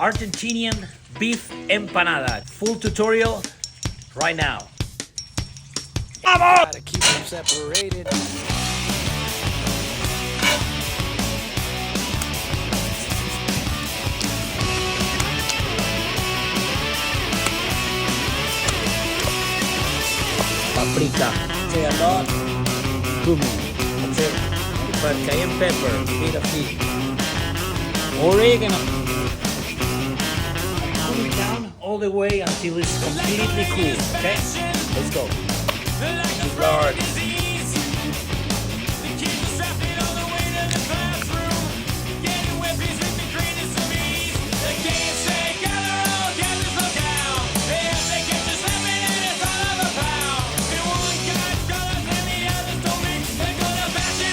Argentinian beef empanada. Full tutorial right now. Gotta keep them separated. Paprika. Say a lot. Cumin. That's it. But cayenne pepper. Bit of heat. Oregano. Cool it down all the way until it's completely cool. Okay? Let's go. Large.